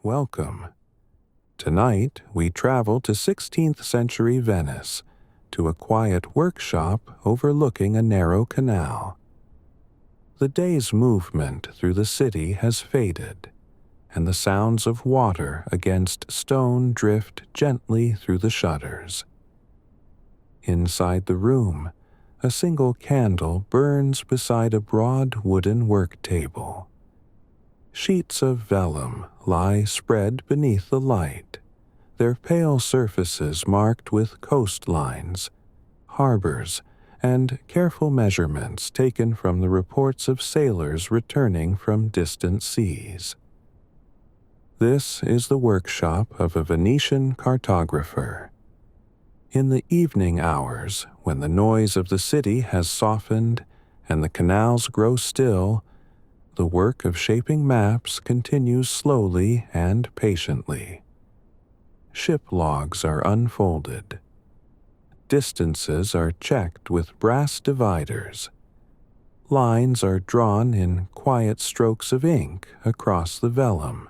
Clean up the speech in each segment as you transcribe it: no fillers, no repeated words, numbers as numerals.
Welcome. Tonight we travel to 16th century Venice, to a quiet workshop overlooking a narrow canal. The day's movement through the city has faded, and the sounds of water against stone drift gently through the shutters. Inside the room, a single candle burns beside a broad wooden work table. Sheets of vellum lie spread beneath the light, their pale surfaces marked with coastlines, harbors, and careful measurements taken from the reports of sailors returning from distant seas. This is the workshop of a Venetian cartographer. In the evening hours, when the noise of the city has softened and the canals grow still, the work of shaping maps continues slowly and patiently. Ship logs are unfolded. Distances are checked with brass dividers. Lines are drawn in quiet strokes of ink across the vellum.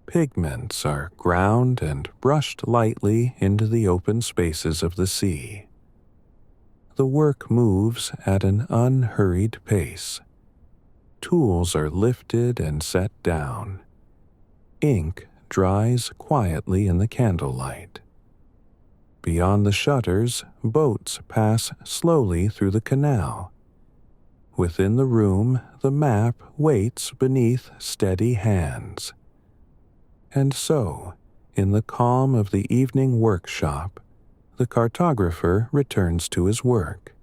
Pigments are ground and brushed lightly into the open spaces of the sea. The work moves at an unhurried pace. Tools are lifted and set down. Ink dries quietly in the candlelight. Beyond the shutters, boats pass slowly through the canal. Within the room, the map waits beneath steady hands. And so, in the calm of the evening workshop, the cartographer returns to his work.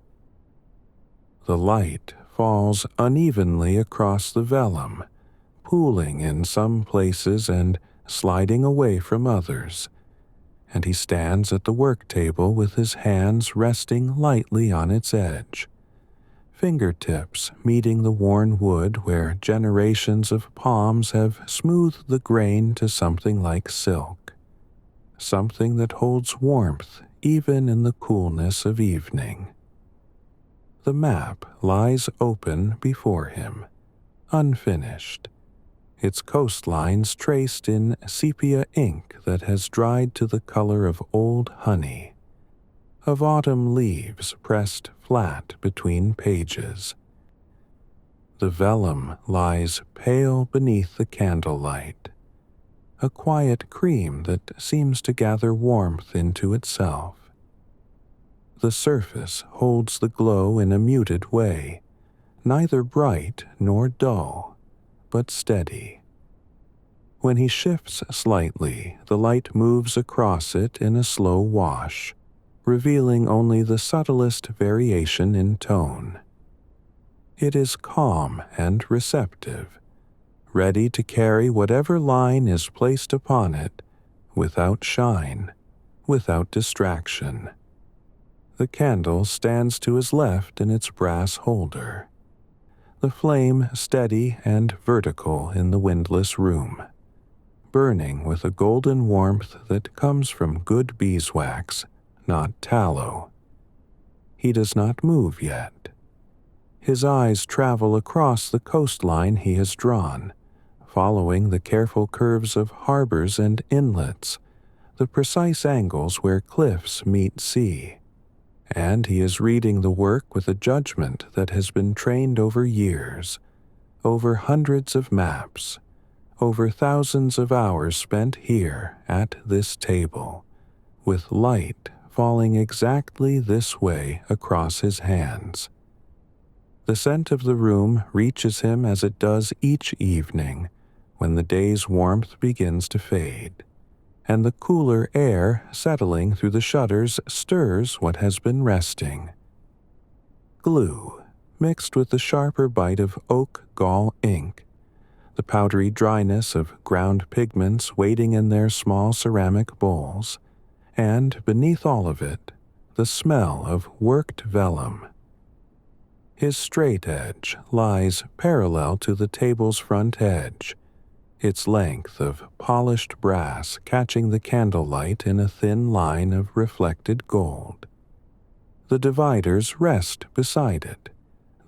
The light falls unevenly across the vellum, pooling in some places and sliding away from others, and he stands at the work table with his hands resting lightly on its edge, fingertips meeting the worn wood where generations of palms have smoothed the grain to something like silk, something that holds warmth even in the coolness of evening. The map lies open before him, unfinished, its coastlines traced in sepia ink that has dried to the color of old honey, of autumn leaves pressed flat between pages. The vellum lies pale beneath the candlelight, a quiet cream that seems to gather warmth into itself. The surface holds the glow in a muted way, neither bright nor dull, but steady. When he shifts slightly, the light moves across it in a slow wash, revealing only the subtlest variation in tone. It is calm and receptive, ready to carry whatever line is placed upon it, without shine, without distraction. The candle stands to his left in its brass holder, the flame steady and vertical in the windless room, burning with a golden warmth that comes from good beeswax, not tallow. He does not move yet. His eyes travel across the coastline he has drawn, following the careful curves of harbors and inlets, the precise angles where cliffs meet sea. And he is reading the work with a judgment that has been trained over years, over hundreds of maps, over thousands of hours spent here at this table, with light falling exactly this way across his hands. The scent of the room reaches him as it does each evening when the day's warmth begins to fade, and the cooler air settling through the shutters stirs what has been resting. Glue, mixed with the sharper bite of oak gall ink, the powdery dryness of ground pigments waiting in their small ceramic bowls, and beneath all of it, the smell of worked vellum. His straight edge lies parallel to the table's front edge, its length of polished brass catching the candlelight in a thin line of reflected gold. The dividers rest beside it,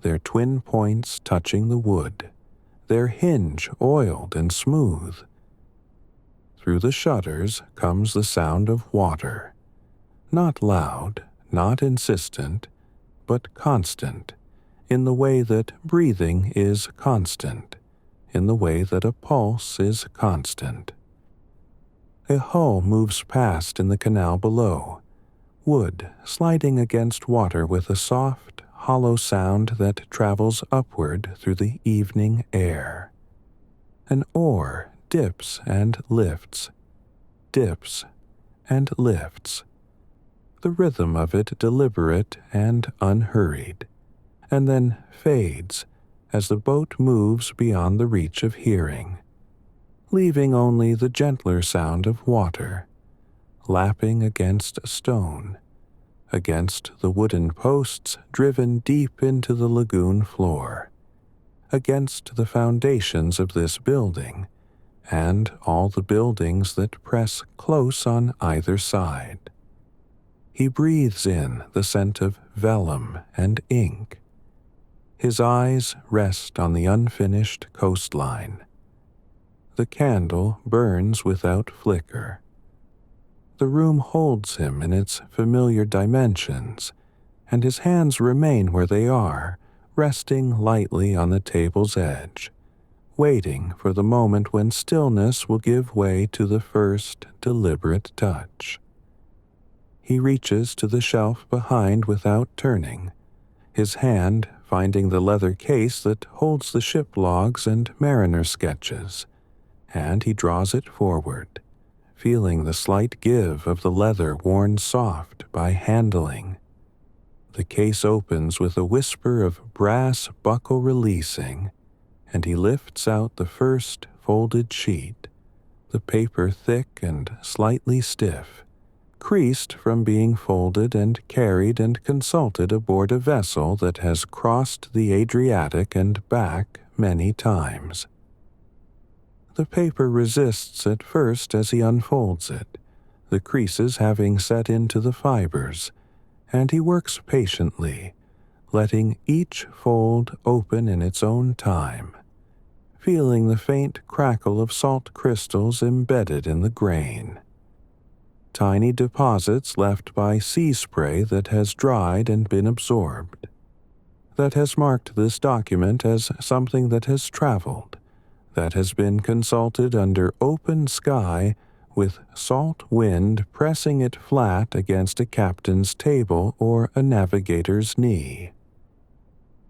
their twin points touching the wood, their hinge oiled and smooth. through the shutters comes the sound of water. Not loud, not insistent, but constant, in the way that breathing is constant, in the way that a pulse is constant. A hull moves past in the canal below, wood sliding against water with a soft, hollow sound that travels upward through the evening air. An oar dips and lifts, dips and lifts. The rhythm of it deliberate and unhurried, and then fades as the boat moves beyond the reach of hearing, leaving only the gentler sound of water, lapping against a stone, against the wooden posts driven deep into the lagoon floor, against the foundations of this building, and all the buildings that press close on either side. He breathes in the scent of vellum and ink. His eyes rest on the unfinished coastline. The candle burns without flicker. The room holds him in its familiar dimensions, and his hands remain where they are, resting lightly on the table's edge, waiting for the moment when stillness will give way to the first deliberate touch. He reaches to the shelf behind without turning, his hand finding the leather case that holds the ship logs and mariner sketches, and he draws it forward, feeling the slight give of the leather worn soft by handling. The case opens with a whisper of brass buckle releasing, and he lifts out the first folded sheet, the paper thick and slightly stiff, creased from being folded and carried and consulted aboard a vessel that has crossed the Adriatic and back many times. The paper resists at first as he unfolds it, the creases having set into the fibers, and he works patiently, letting each fold open in its own time, feeling the faint crackle of salt crystals embedded in the grain. Tiny deposits left by sea spray that has dried and been absorbed, that has marked this document as something that has traveled, that has been consulted under open sky with salt wind pressing it flat against a captain's table or a navigator's knee.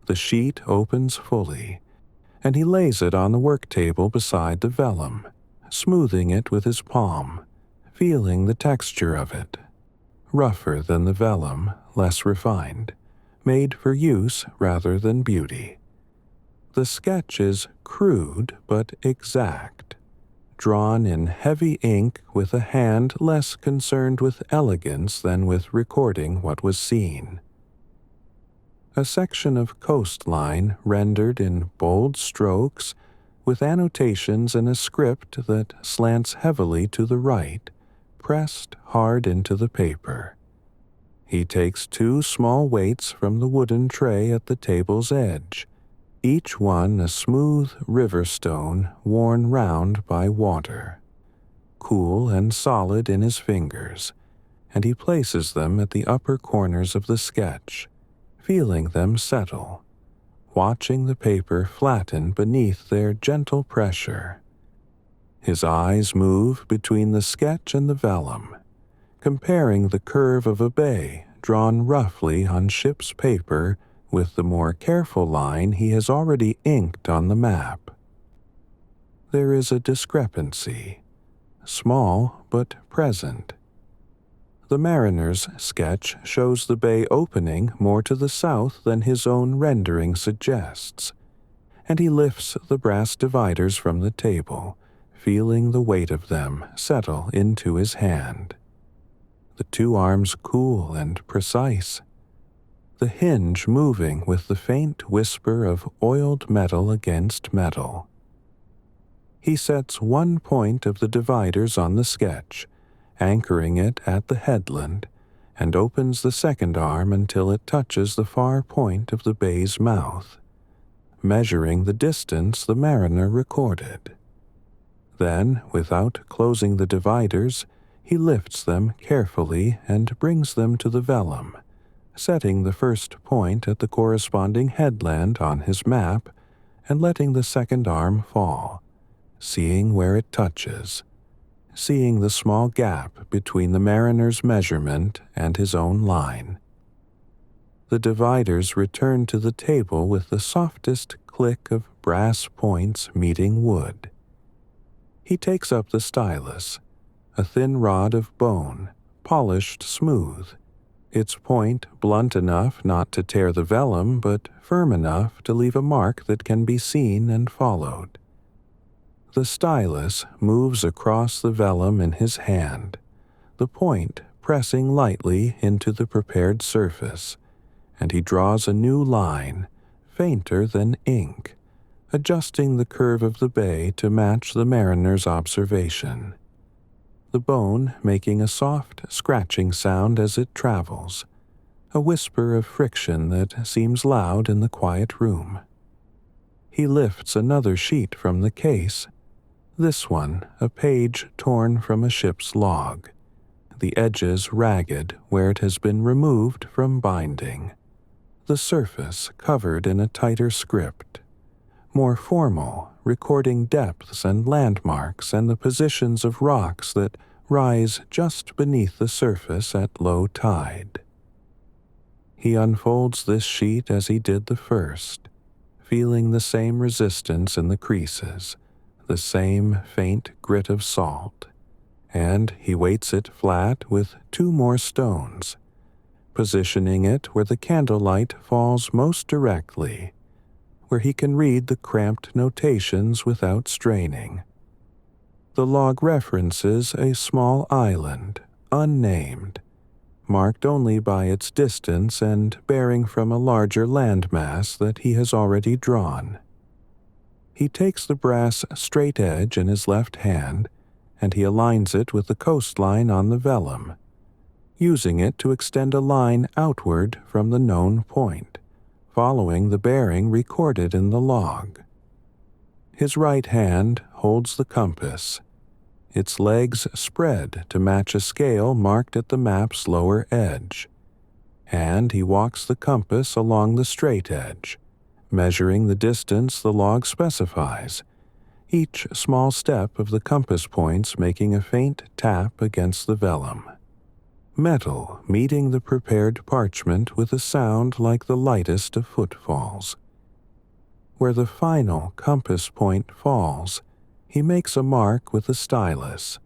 The sheet opens fully, and he lays it on the work table beside the vellum, smoothing it with his palm, feeling the texture of it, rougher than the vellum, less refined, made for use rather than beauty. The sketch is crude but exact, drawn in heavy ink with a hand less concerned with elegance than with recording what was seen. A section of coastline rendered in bold strokes with annotations in a script that slants heavily to the right, pressed hard into the paper. He takes 2 small weights from the wooden tray at the table's edge, each one a smooth river stone worn round by water, cool and solid in his fingers, and he places them at the upper corners of the sketch, feeling them settle, watching the paper flatten beneath their gentle pressure. His eyes move between the sketch and the vellum, comparing the curve of a bay drawn roughly on ship's paper with the more careful line he has already inked on the map. There is a discrepancy, small but present. The mariner's sketch shows the bay opening more to the south than his own rendering suggests, and he lifts the brass dividers from the table, feeling the weight of them settle into his hand. The 2 arms cool and precise, the hinge moving with the faint whisper of oiled metal against metal. He sets one point of the dividers on the sketch, anchoring it at the headland, and opens the second arm until it touches the far point of the bay's mouth, measuring the distance the mariner recorded. Then, without closing the dividers, he lifts them carefully and brings them to the vellum, setting the first point at the corresponding headland on his map and letting the second arm fall, seeing where it touches, seeing the small gap between the mariner's measurement and his own line. The dividers return to the table with the softest click of brass points meeting wood. He takes up the stylus, a thin rod of bone, polished smooth, its point blunt enough not to tear the vellum but firm enough to leave a mark that can be seen and followed. The stylus moves across the vellum in his hand, the point pressing lightly into the prepared surface, and he draws a new line, fainter than ink, adjusting the curve of the bay to match the mariner's observation, the bone making a soft scratching sound as it travels, a whisper of friction that seems loud in the quiet room. He lifts another sheet from the case, this one a page torn from a ship's log, the edges ragged where it has been removed from binding, the surface covered in a tighter script, more formal, recording depths and landmarks and the positions of rocks that rise just beneath the surface at low tide. He unfolds this sheet as he did the first, feeling the same resistance in the creases, the same faint grit of salt, and he weights it flat with 2 more stones, positioning it where the candlelight falls most directly, where he can read the cramped notations without straining. The log references a small island, unnamed, marked only by its distance and bearing from a larger landmass that he has already drawn. He takes the brass straight edge in his left hand, and he aligns it with the coastline on the vellum, using it to extend a line outward from the known point, following the bearing recorded in the log. His right hand holds the compass, its legs spread to match a scale marked at the map's lower edge, and he walks the compass along the straight edge, measuring the distance the log specifies, each small step of the compass points making a faint tap against the vellum. Metal meeting the prepared parchment with a sound like the lightest of footfalls. Where the final compass point falls, he makes a mark with the stylus,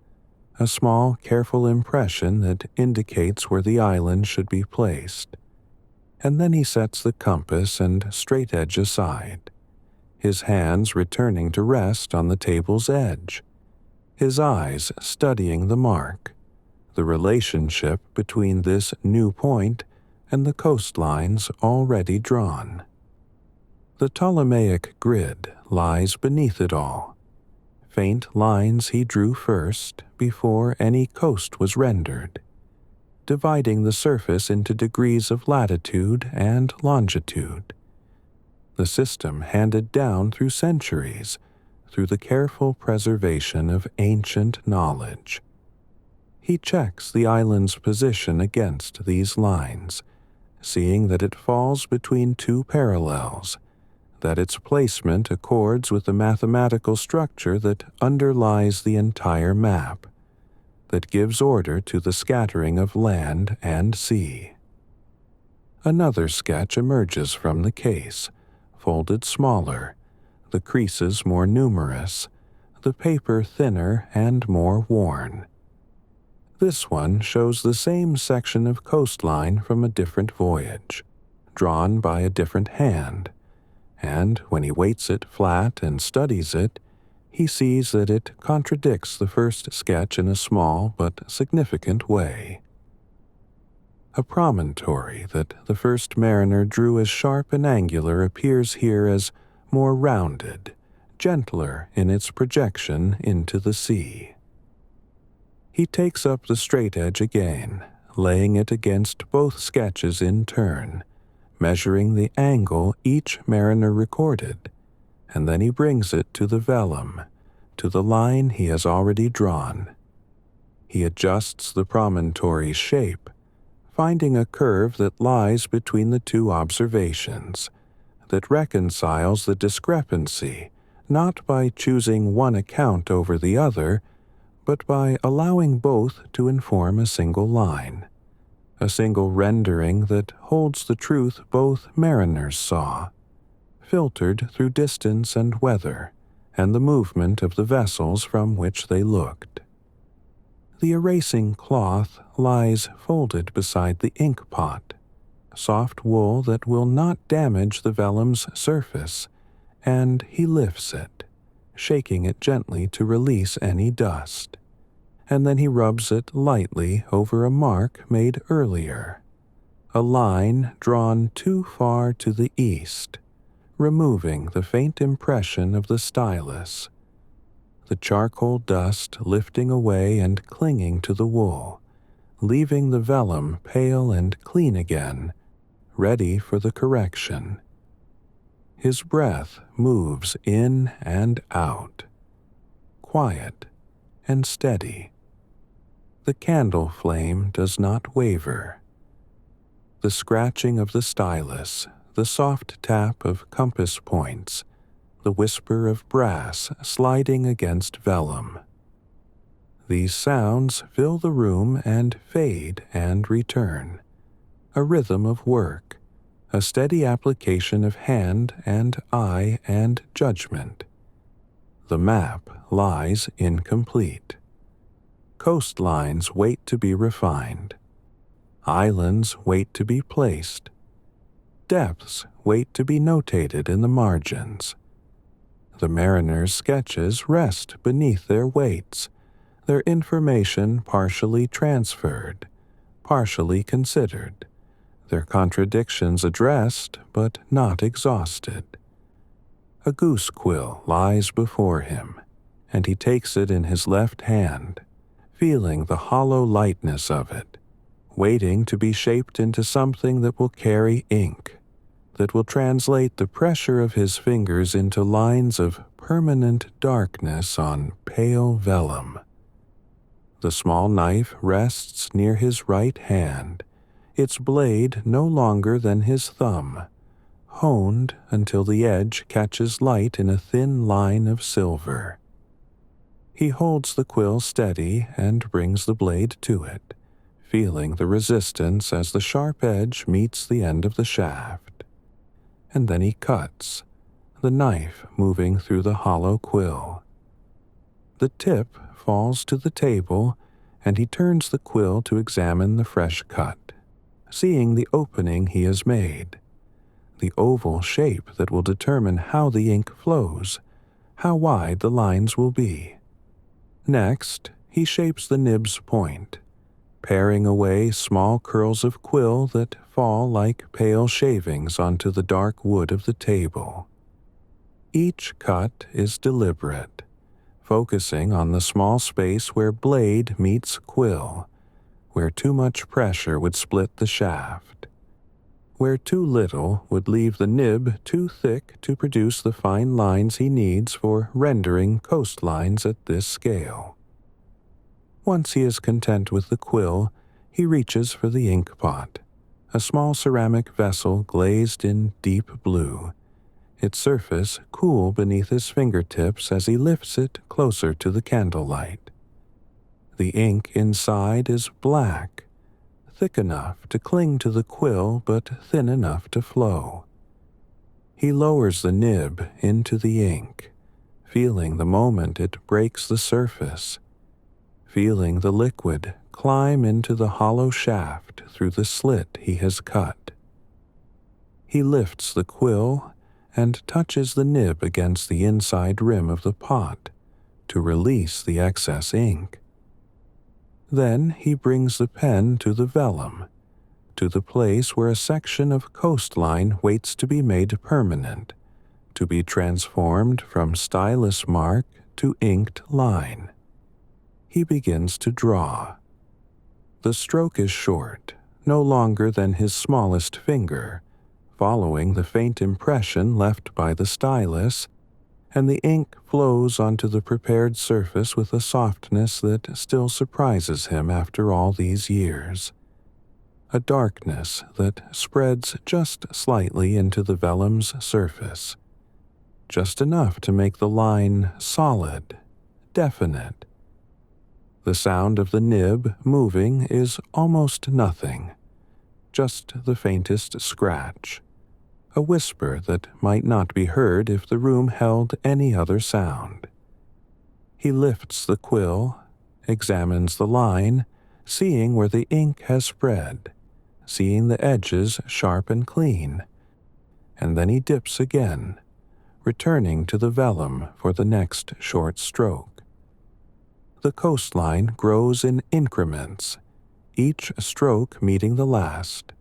a small, careful impression that indicates where the island should be placed. And then he sets the compass and straight edge aside, his hands returning to rest on the table's edge, his eyes studying the mark, the relationship between this new point and the coastlines already drawn. The Ptolemaic grid lies beneath it all, faint lines he drew first before any coast was rendered, dividing the surface into degrees of latitude and longitude. The system handed down through centuries, through the careful preservation of ancient knowledge. He checks the island's position against these lines, seeing that it falls between 2 parallels, that its placement accords with the mathematical structure that underlies the entire map, that gives order to the scattering of land and sea. Another sketch emerges from the case, folded smaller, the creases more numerous, the paper thinner and more worn. This one shows the same section of coastline from a different voyage, drawn by a different hand, and when he weights it flat and studies it, he sees that it contradicts the first sketch in a small but significant way. A promontory that the first mariner drew as sharp and angular appears here as more rounded, gentler in its projection into the sea. He takes up the straight edge again, laying it against both sketches in turn, measuring the angle each mariner recorded, and then he brings it to the vellum, to the line he has already drawn. He adjusts the promontory's shape, finding a curve that lies between the two observations, that reconciles the discrepancy not by choosing one account over the other, but by allowing both to inform a single line, a single rendering that holds the truth both mariners saw, filtered through distance and weather, and the movement of the vessels from which they looked. The erasing cloth lies folded beside the ink pot, soft wool that will not damage the vellum's surface, and he lifts it, shaking it gently to release any dust, and then he rubs it lightly over a mark made earlier, a line drawn too far to the east, removing the faint impression of the stylus, the charcoal dust lifting away and clinging to the wool, leaving the vellum pale and clean again, ready for the correction. His breath moves in and out, quiet and steady. The candle flame does not waver. The scratching of the stylus, the soft tap of compass points, the whisper of brass sliding against vellum. These sounds fill the room and fade and return, a rhythm of work, a steady application of hand and eye and judgment. The map lies incomplete. Coastlines wait to be refined. Islands wait to be placed. Depths wait to be notated in the margins. The mariner's sketches rest beneath their weights, their information partially transferred, partially considered, their contradictions addressed but not exhausted. A goose quill lies before him, and he takes it in his left hand, feeling the hollow lightness of it, waiting to be shaped into something that will carry ink, that will translate the pressure of his fingers into lines of permanent darkness on pale vellum. The small knife rests near his right hand, its blade no longer than his thumb, honed until the edge catches light in a thin line of silver. He holds the quill steady and brings the blade to it, feeling the resistance as the sharp edge meets the end of the shaft. And then he cuts, the knife moving through the hollow quill. The tip falls to the table, and he turns the quill to examine the fresh cut, seeing the opening he has made, the oval shape that will determine how the ink flows, how wide the lines will be. Next, he shapes the nib's point, paring away small curls of quill that fall like pale shavings onto the dark wood of the table. Each cut is deliberate, focusing on the small space where blade meets quill, where too much pressure would split the shaft, where too little would leave the nib too thick to produce the fine lines he needs for rendering coastlines at this scale. Once he is content with the quill, he reaches for the ink pot, a small ceramic vessel glazed in deep blue, its surface cool beneath his fingertips as he lifts it closer to the candlelight. The ink inside is black, thick enough to cling to the quill but thin enough to flow. He lowers the nib into the ink, feeling the moment it breaks the surface, feeling the liquid climb into the hollow shaft through the slit he has cut. He lifts the quill and touches the nib against the inside rim of the pot to release the excess ink. Then he brings the pen to the vellum, to the place where a section of coastline waits to be made permanent, to be transformed from stylus mark to inked line. He begins to draw. The stroke is short, no longer than his smallest finger, following the faint impression left by the stylus, and the ink flows onto the prepared surface with a softness that still surprises him after all these years. A darkness that spreads just slightly into the vellum's surface, just enough to make the line solid, definite. The sound of the nib moving is almost nothing, just the faintest scratch, a whisper that might not be heard if the room held any other sound. He lifts the quill, examines the line, seeing where the ink has spread, seeing the edges sharp and clean, and then he dips again, returning to the vellum for the next short stroke. The coastline grows in increments, each stroke meeting the last,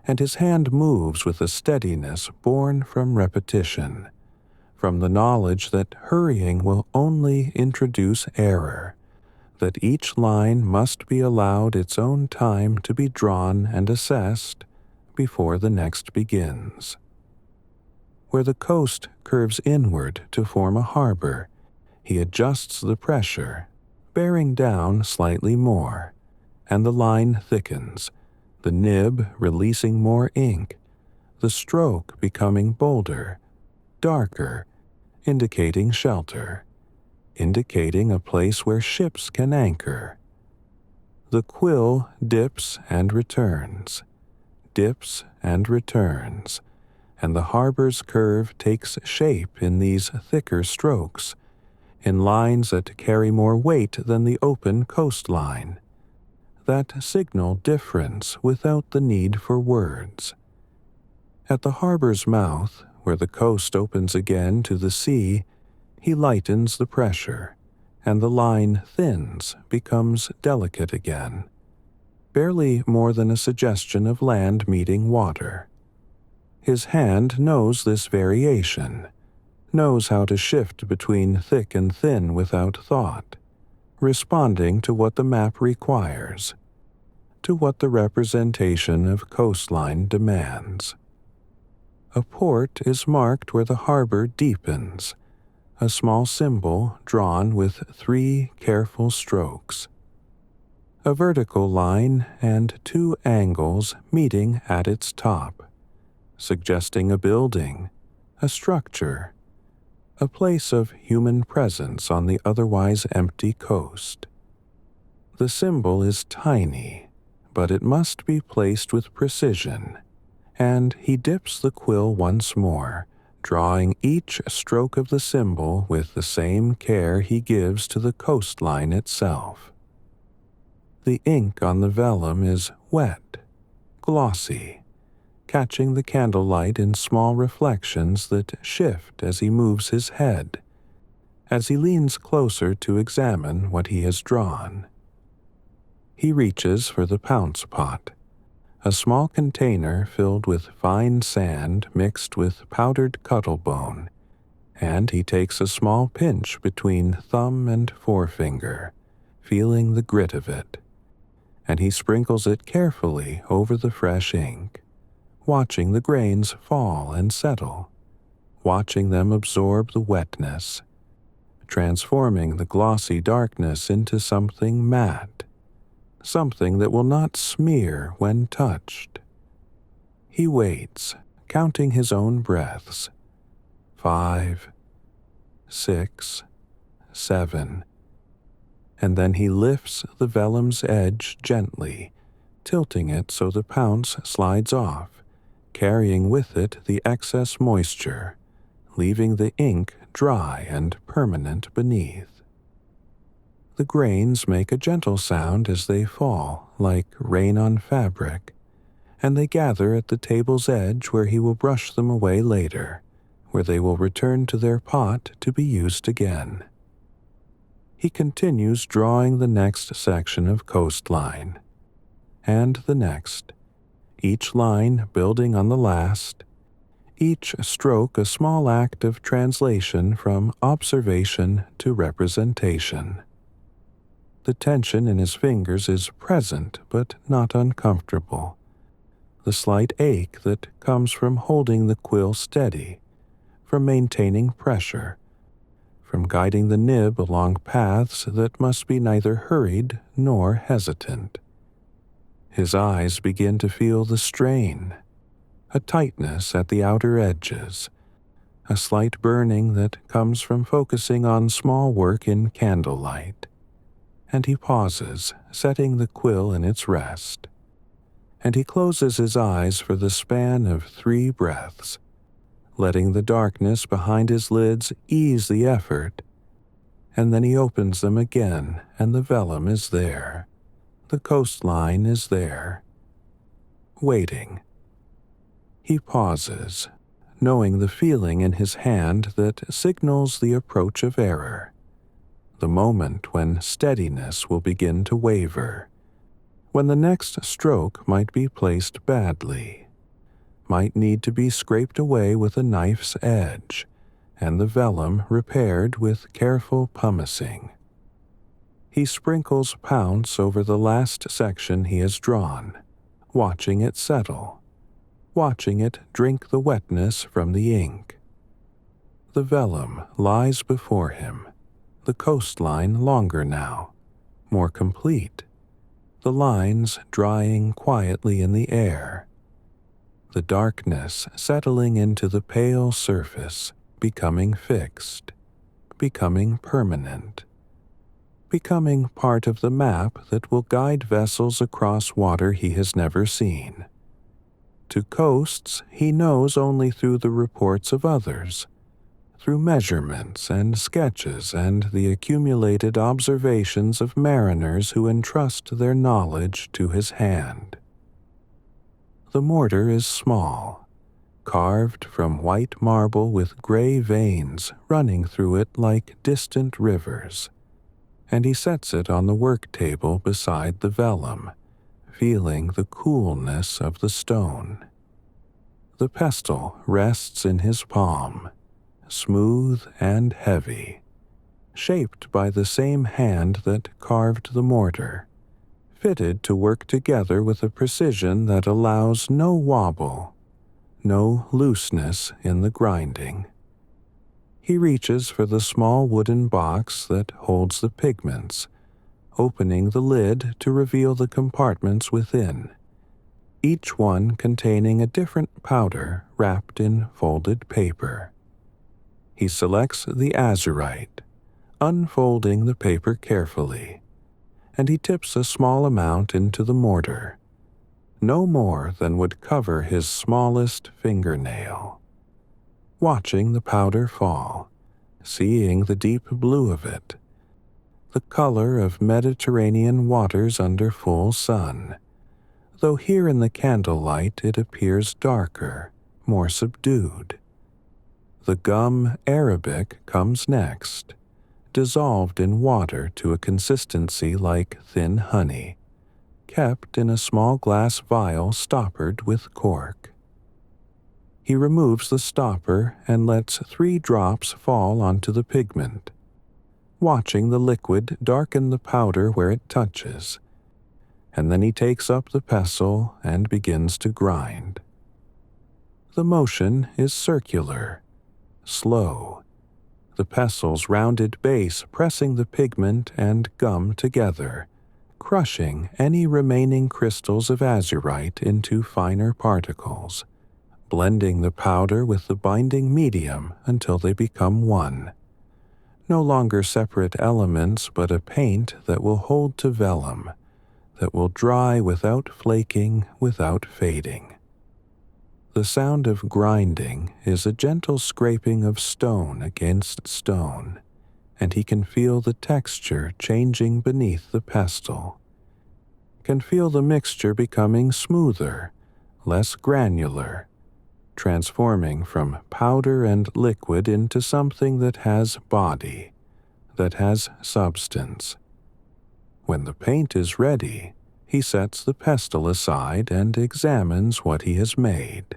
and his hand moves with a steadiness born from repetition, from the knowledge that hurrying will only introduce error, that each line must be allowed its own time to be drawn and assessed before the next begins. Where the coast curves inward to form a harbor, he adjusts the pressure, bearing down slightly more, and the line thickens, the nib releasing more ink, the stroke becoming bolder, darker, indicating shelter, indicating a place where ships can anchor. The quill dips and returns, and the harbor's curve takes shape in these thicker strokes, in lines that carry more weight than the open coastline, that signal difference without the need for words. At the harbor's mouth, where the coast opens again to the sea, he lightens the pressure, and the line thins, becomes delicate again, barely more than a suggestion of land meeting water. His hand knows this variation, knows how to shift between thick and thin without thought, responding to what the map requires, to what the representation of coastline demands. A port is marked where the harbor deepens, a small symbol drawn with 3 careful strokes. A vertical line and 2 angles meeting at its top, suggesting a building, a structure, a place of human presence on the otherwise empty coast. The symbol is tiny, but it must be placed with precision, and he dips the quill once more, drawing each stroke of the symbol with the same care he gives to the coastline itself. The ink on the vellum is wet, glossy, catching the candlelight in small reflections that shift as he moves his head, as he leans closer to examine what he has drawn. He reaches for the pounce pot, a small container filled with fine sand mixed with powdered cuttlebone, and he takes a small pinch between thumb and forefinger, feeling the grit of it, and he sprinkles it carefully over the fresh ink, watching the grains fall and settle, watching them absorb the wetness, transforming the glossy darkness into something matte, something that will not smear when touched. He waits, counting his own breaths. 5, 6, 7, and then he lifts the vellum's edge gently, tilting it so the pounce slides off, carrying with it the excess moisture, leaving the ink dry and permanent beneath. The grains make a gentle sound as they fall, like rain on fabric, and they gather at the table's edge where he will brush them away later, where they will return to their pot to be used again. He continues drawing the next section of coastline, and the next, each line building on the last, each stroke a small act of translation from observation to representation. The tension in his fingers is present but not uncomfortable, the slight ache that comes from holding the quill steady, from maintaining pressure, from guiding the nib along paths that must be neither hurried nor hesitant. His eyes begin to feel the strain, a tightness at the outer edges, a slight burning that comes from focusing on small work in candlelight. And he pauses, setting the quill in its rest. And he closes his eyes for the span of 3 breaths, letting the darkness behind his lids ease the effort. And then he opens them again, and the vellum is there. The coastline is there. Waiting. He pauses, knowing the feeling in his hand that signals the approach of error, the moment when steadiness will begin to waver, when the next stroke might be placed badly, might need to be scraped away with a knife's edge, and the vellum repaired with careful pumicing. He sprinkles pounce over the last section he has drawn, watching it settle, watching it drink the wetness from the ink. The vellum lies before him, the coastline longer now, more complete, the lines drying quietly in the air, the darkness settling into the pale surface, becoming fixed, becoming permanent, becoming part of the map that will guide vessels across water he has never seen. To coasts he knows only through the reports of others, through measurements and sketches and the accumulated observations of mariners who entrust their knowledge to his hand. The mortar is small, carved from white marble with gray veins running through it like distant rivers, and he sets it on the work table beside the vellum, feeling the coolness of the stone. The pestle rests in his palm, smooth and heavy, shaped by the same hand that carved the mortar, fitted to work together with a precision that allows no wobble, no looseness in the grinding. He reaches for the small wooden box that holds the pigments, opening the lid to reveal the compartments within, each one containing a different powder wrapped in folded paper. He selects the azurite, unfolding the paper carefully, and he tips a small amount into the mortar, no more than would cover his smallest fingernail. Watching the powder fall, seeing the deep blue of it, the color of Mediterranean waters under full sun, though here in the candlelight it appears darker, more subdued. The gum Arabic comes next, dissolved in water to a consistency like thin honey, kept in a small glass vial stoppered with cork. He removes the stopper and lets 3 drops fall onto the pigment, watching the liquid darken the powder where it touches, and then he takes up the pestle and begins to grind. The motion is circular, slow, the pestle's rounded base pressing the pigment and gum together, crushing any remaining crystals of azurite into finer particles, blending the powder with the binding medium until they become one, no longer separate elements but a paint that will hold to vellum, that will dry without flaking, without fading. The sound of grinding is a gentle scraping of stone against stone, and he can feel the texture changing beneath the pestle, can feel the mixture becoming smoother, less granular, transforming from powder and liquid into something that has body, that has substance. When the paint is ready, he sets the pestle aside and examines what he has made.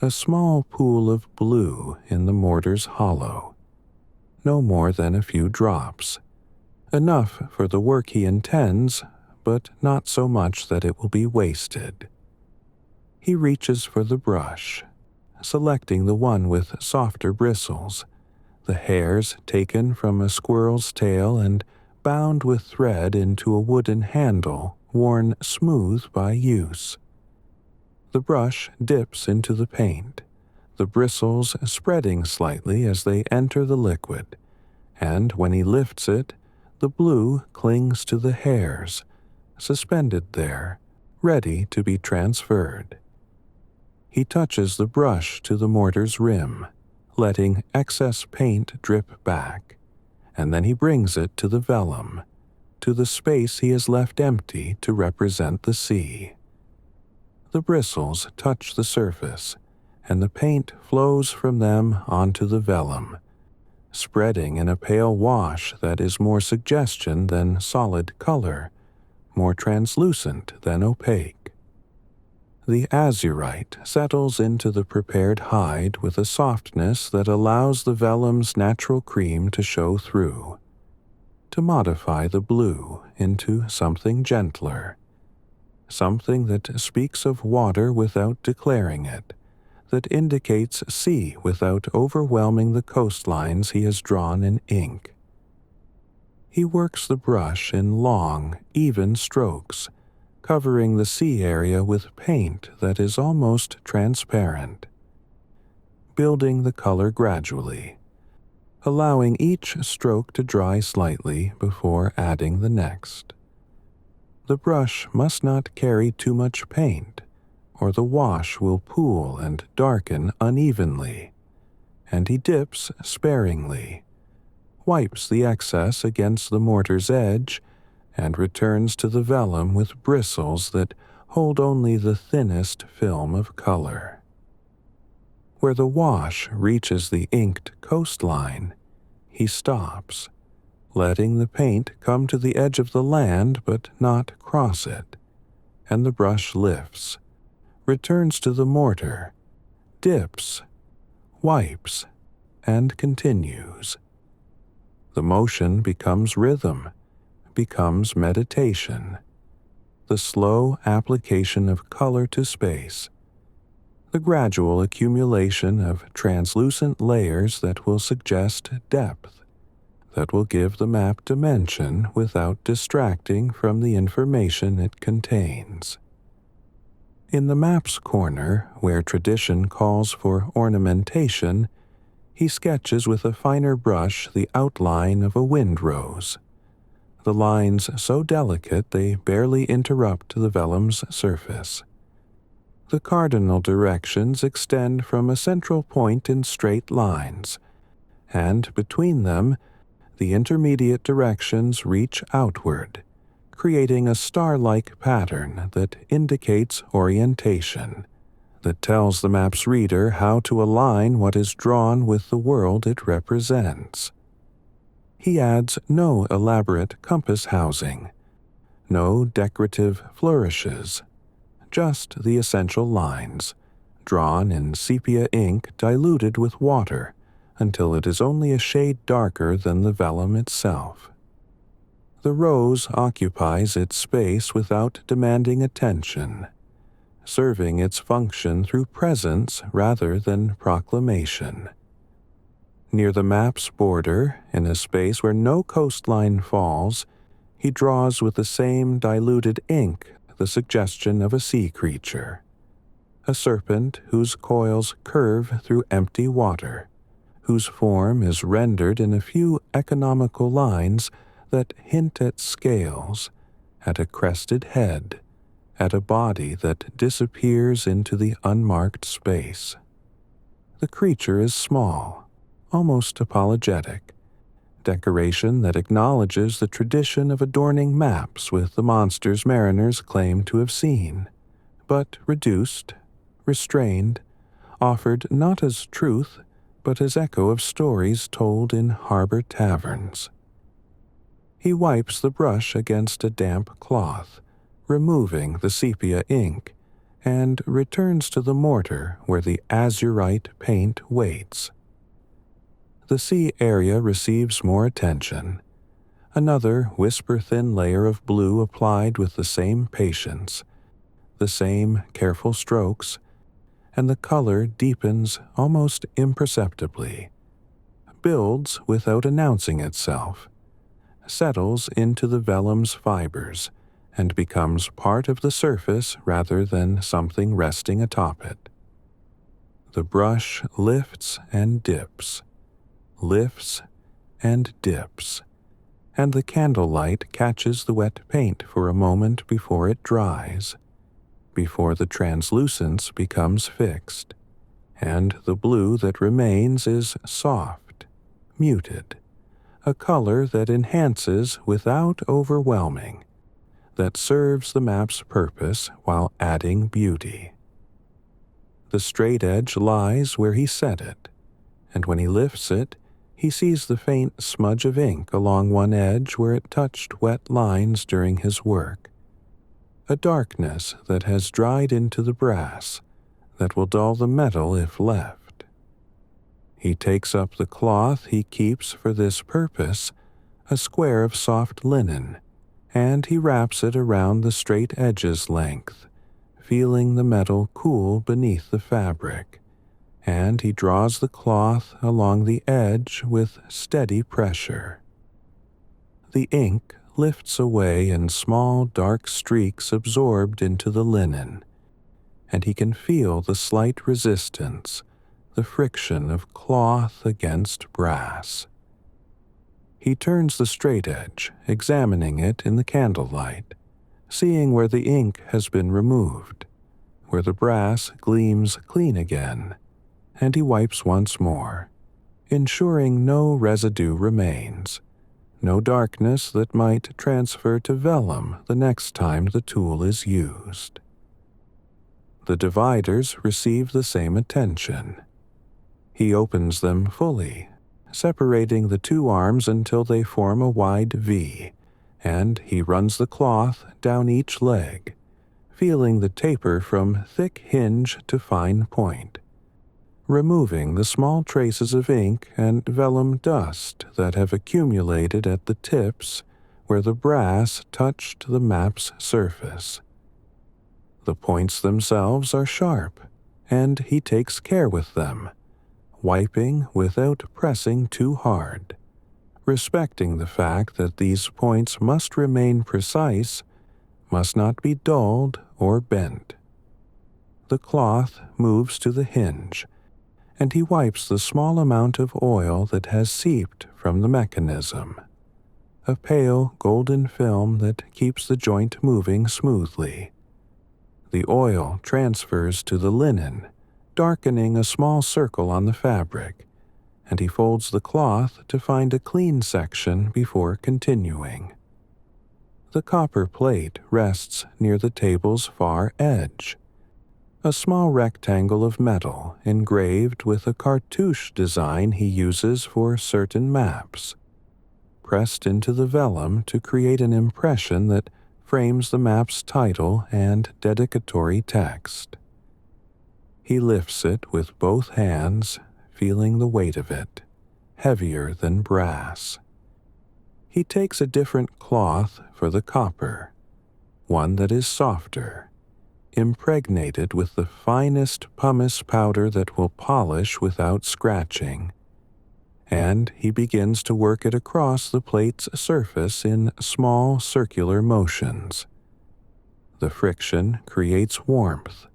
A small pool of blue in the mortar's hollow, no more than a few drops, enough for the work he intends, but not so much that it will be wasted. He reaches for the brush, selecting the one with softer bristles, the hairs taken from a squirrel's tail and bound with thread into a wooden handle worn smooth by use. The brush dips into the paint, the bristles spreading slightly as they enter the liquid, and when he lifts it, the blue clings to the hairs, suspended there, ready to be transferred. He touches the brush to the mortar's rim, letting excess paint drip back, and then he brings it to the vellum, to the space he has left empty to represent the sea. The bristles touch the surface, and the paint flows from them onto the vellum, spreading in a pale wash that is more suggestion than solid color, more translucent than opaque. The azurite settles into the prepared hide with a softness that allows the vellum's natural cream to show through, to modify the blue into something gentler, something that speaks of water without declaring it, that indicates sea without overwhelming the coastlines he has drawn in ink. He works the brush in long, even strokes, covering the sea area with paint that is almost transparent, building the color gradually, allowing each stroke to dry slightly before adding the next. The brush must not carry too much paint, or the wash will pool and darken unevenly, and he dips sparingly, wipes the excess against the mortar's edge, and returns to the vellum with bristles that hold only the thinnest film of color. Where the wash reaches the inked coastline, he stops, letting the paint come to the edge of the land but not cross it, and the brush lifts, returns to the mortar, dips, wipes, and continues. The motion becomes rhythm, becomes meditation, the slow application of color to space, the gradual accumulation of translucent layers that will suggest depth, that will give the map dimension without distracting from the information it contains. In the map's corner, where tradition calls for ornamentation, he sketches with a finer brush the outline of a windrose, the lines so delicate they barely interrupt the vellum's surface. The cardinal directions extend from a central point in straight lines, and between them, the intermediate directions reach outward, creating a star-like pattern that indicates orientation, that tells the map's reader how to align what is drawn with the world it represents. He adds no elaborate compass housing, no decorative flourishes, just the essential lines, drawn in sepia ink diluted with water until it is only a shade darker than the vellum itself. The rose occupies its space without demanding attention, serving its function through presence rather than proclamation. Near the map's border, in a space where no coastline falls, he draws with the same diluted ink the suggestion of a sea creature, a serpent whose coils curve through empty water, whose form is rendered in a few economical lines that hint at scales, at a crested head, at a body that disappears into the unmarked space. The creature is small, almost apologetic, decoration that acknowledges the tradition of adorning maps with the monsters mariners claim to have seen, but reduced, restrained, offered not as truth, but as echo of stories told in harbor taverns. He wipes the brush against a damp cloth, removing the sepia ink, and returns to the mortar where the azurite paint waits. The sea area receives more attention, another whisper-thin layer of blue applied with the same patience, the same careful strokes, and the color deepens almost imperceptibly, builds without announcing itself, settles into the vellum's fibers, and becomes part of the surface rather than something resting atop it. The brush lifts and dips, lifts and dips, and the candlelight catches the wet paint for a moment before it dries, before the translucence becomes fixed, and the blue that remains is soft, muted, a color that enhances without overwhelming, that serves the map's purpose while adding beauty. The straight edge lies where he set it, and when he lifts it, he sees the faint smudge of ink along one edge where it touched wet lines during his work, a darkness that has dried into the brass, that will dull the metal if left. He takes up the cloth he keeps for this purpose, a square of soft linen, and he wraps it around the straight edge's length, feeling the metal cool beneath the fabric, and he draws the cloth along the edge with steady pressure. The ink lifts away in small dark streaks absorbed into the linen, and he can feel the slight resistance, the friction of cloth against brass. He turns the straight edge, examining it in the candlelight, seeing where the ink has been removed, where the brass gleams clean again, and he wipes once more, ensuring no residue remains, no darkness that might transfer to vellum the next time the tool is used. The dividers receive the same attention. He opens them fully, separating the two arms until they form a wide V, and he runs the cloth down each leg, feeling the taper from thick hinge to fine point, removing the small traces of ink and vellum dust that have accumulated at the tips where the brass touched the map's surface. The points themselves are sharp, and he takes care with them, wiping without pressing too hard, respecting the fact that these points must remain precise, must not be dulled or bent. The cloth moves to the hinge, and he wipes the small amount of oil that has seeped from the mechanism, a pale golden film that keeps the joint moving smoothly. The oil transfers to the linen, darkening a small circle on the fabric, and he folds the cloth to find a clean section before continuing. The copper plate rests near the table's far edge, a small rectangle of metal engraved with a cartouche design he uses for certain maps, pressed into the vellum to create an impression that frames the map's title and dedicatory text. He lifts it with both hands, feeling the weight of it, heavier than brass. He takes a different cloth for the copper, one that is softer, impregnated with the finest pumice powder that will polish without scratching, and he begins to work it across the plate's surface in small circular motions. The friction creates warmth,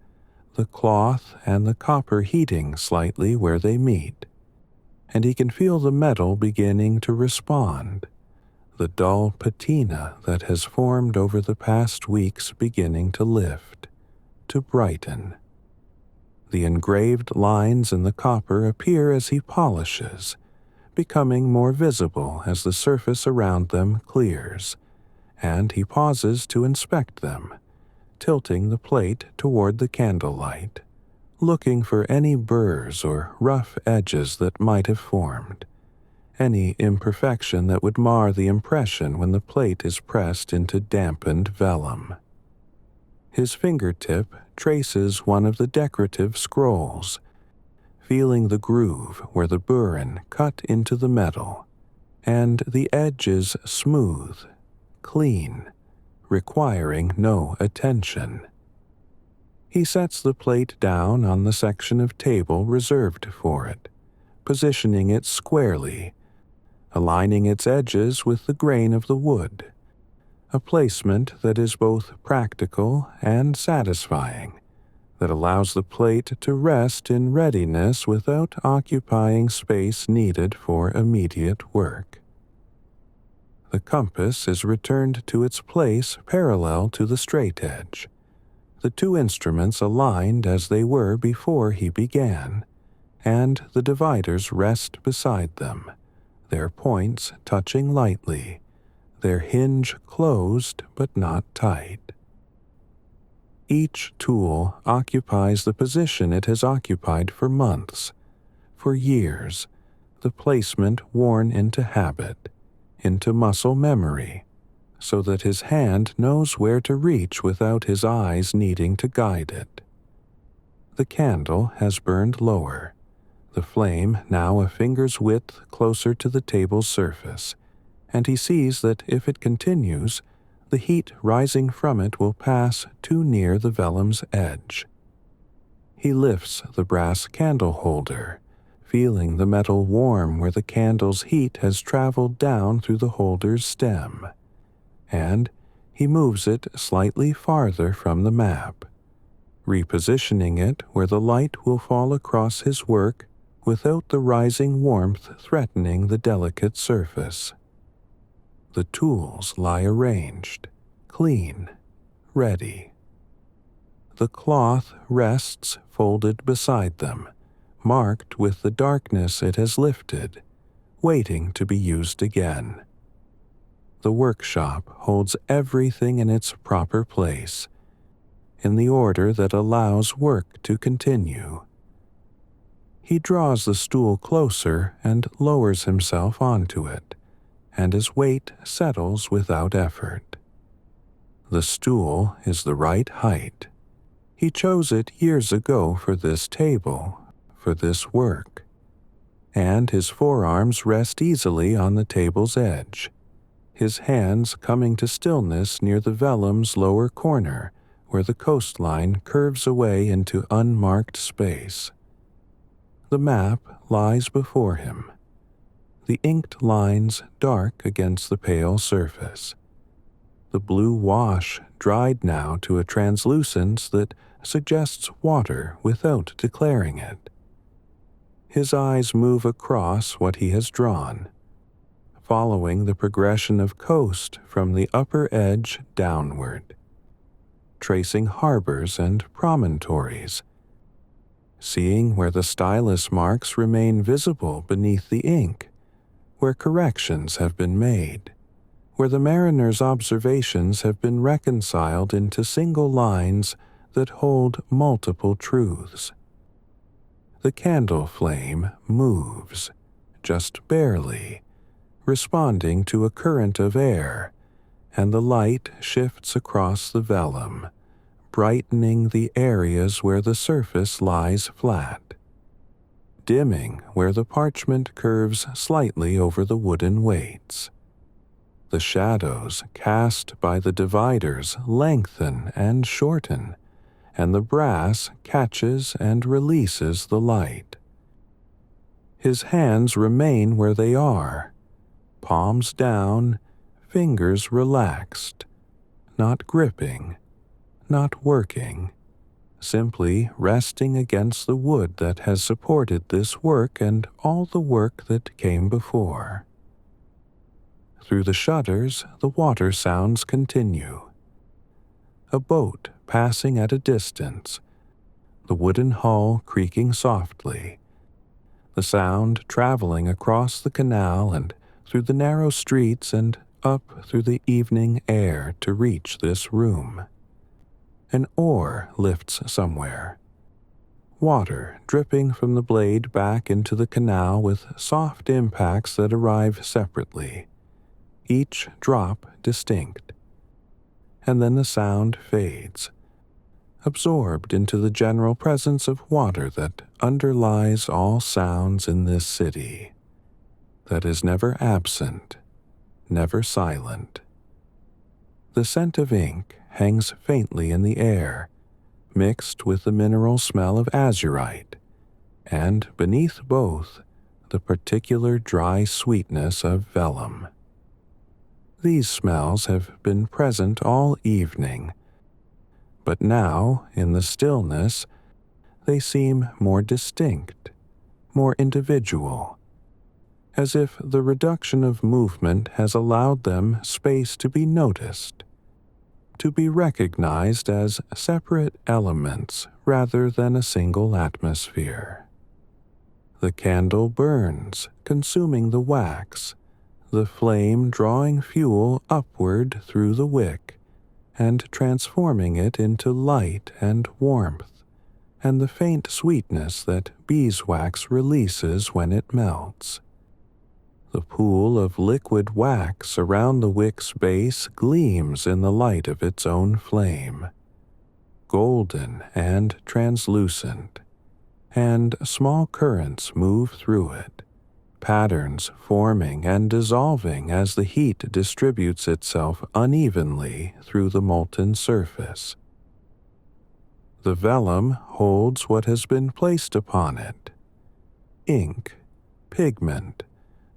the cloth and the copper heating slightly where they meet, and he can feel the metal beginning to respond, the dull patina that has formed over the past weeks beginning to lift, to brighten. The engraved lines in the copper appear as he polishes, becoming more visible as the surface around them clears, and he pauses to inspect them, tilting the plate toward the candlelight, looking for any burrs or rough edges that might have formed, any imperfection that would mar the impression when the plate is pressed into dampened vellum. His fingertip traces one of the decorative scrolls, feeling the groove where the burin cut into the metal, and the edge is smooth, clean, requiring no attention. He sets the plate down on the section of table reserved for it, positioning it squarely, aligning its edges with the grain of the wood, a placement that is both practical and satisfying, that allows the plate to rest in readiness without occupying space needed for immediate work. The compass is returned to its place parallel to the straight edge, the two instruments aligned as they were before he began, and the dividers rest beside them, their points touching lightly, their hinge closed but not tight. Each tool occupies the position it has occupied for months, for years, the placement worn into habit, into muscle memory, so that his hand knows where to reach without his eyes needing to guide it. The candle has burned lower, the flame now a finger's width closer to the table's surface, and he sees that if it continues, the heat rising from it will pass too near the vellum's edge. He lifts the brass candle holder, feeling the metal warm where the candle's heat has traveled down through the holder's stem, and he moves it slightly farther from the map, repositioning it where the light will fall across his work without the rising warmth threatening the delicate surface. The tools lie arranged, clean, ready. The cloth rests folded beside them, marked with the darkness it has lifted, waiting to be used again. The workshop holds everything in its proper place, in the order that allows work to continue. He draws the stool closer and lowers himself onto it, and his weight settles without effort. The stool is the right height. He chose it years ago for this table, for this work, and his forearms rest easily on the table's edge, his hands coming to stillness near the vellum's lower corner, where the coastline curves away into unmarked space. The map lies before him, the inked lines dark against the pale surface. The blue wash dried now to a translucence that suggests water without declaring it. His eyes move across what he has drawn, following the progression of coast from the upper edge downward, tracing harbors and promontories, seeing where the stylus marks remain visible beneath the ink, where corrections have been made, where the mariner's observations have been reconciled into single lines that hold multiple truths. The candle flame moves, just barely, responding to a current of air, and the light shifts across the vellum, brightening the areas where the surface lies flat, dimming where the parchment curves slightly over the wooden weights. The shadows cast by the dividers lengthen and shorten, and the brass catches and releases the light. His hands remain where they are, palms down, fingers relaxed, not gripping, not working, simply resting against the wood that has supported this work and all the work that came before. Through the shutters, the water sounds continue. A boat passing at a distance, the wooden hull creaking softly, the sound traveling across the canal and through the narrow streets and up through the evening air to reach this room. An oar lifts somewhere, water dripping from the blade back into the canal with soft impacts that arrive separately, each drop distinct. And then the sound fades, absorbed into the general presence of water that underlies all sounds in this city, that is never absent, never silent. The scent of ink hangs faintly in the air, mixed with the mineral smell of azurite, and beneath both, the particular dry sweetness of vellum. These smells have been present all evening, but now, in the stillness, they seem more distinct, more individual, as if the reduction of movement has allowed them space to be noticed, to be recognized as separate elements rather than a single atmosphere. The candle burns, consuming the wax, the flame drawing fuel upward through the wick and transforming it into light and warmth, and the faint sweetness that beeswax releases when it melts. The pool of liquid wax around the wick's base gleams in the light of its own flame, golden and translucent, and small currents move through it, patterns forming and dissolving as the heat distributes itself unevenly through the molten surface. The vellum holds what has been placed upon it: ink, pigment,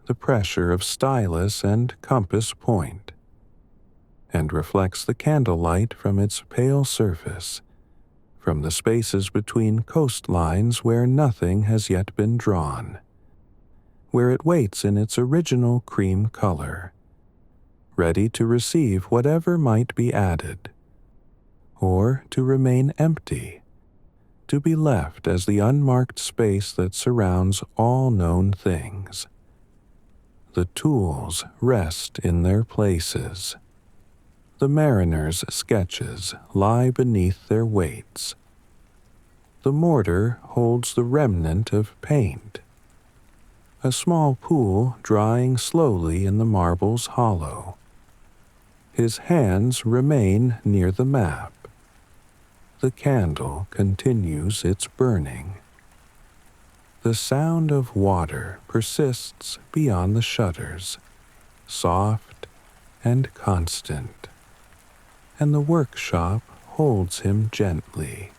the pressure of stylus and compass point, and reflects the candlelight from its pale surface, from the spaces between coastlines where nothing has yet been drawn, where it waits in its original cream color, ready to receive whatever might be added, or to remain empty, to be left as the unmarked space that surrounds all known things. The tools rest in their places. The mariner's sketches lie beneath their weights. The mortar holds the remnant of paint. A small pool drying slowly in the marble's hollow. His hands remain near the map. The candle continues its burning. The sound of water persists beyond the shutters, soft and constant, and the workshop holds him gently.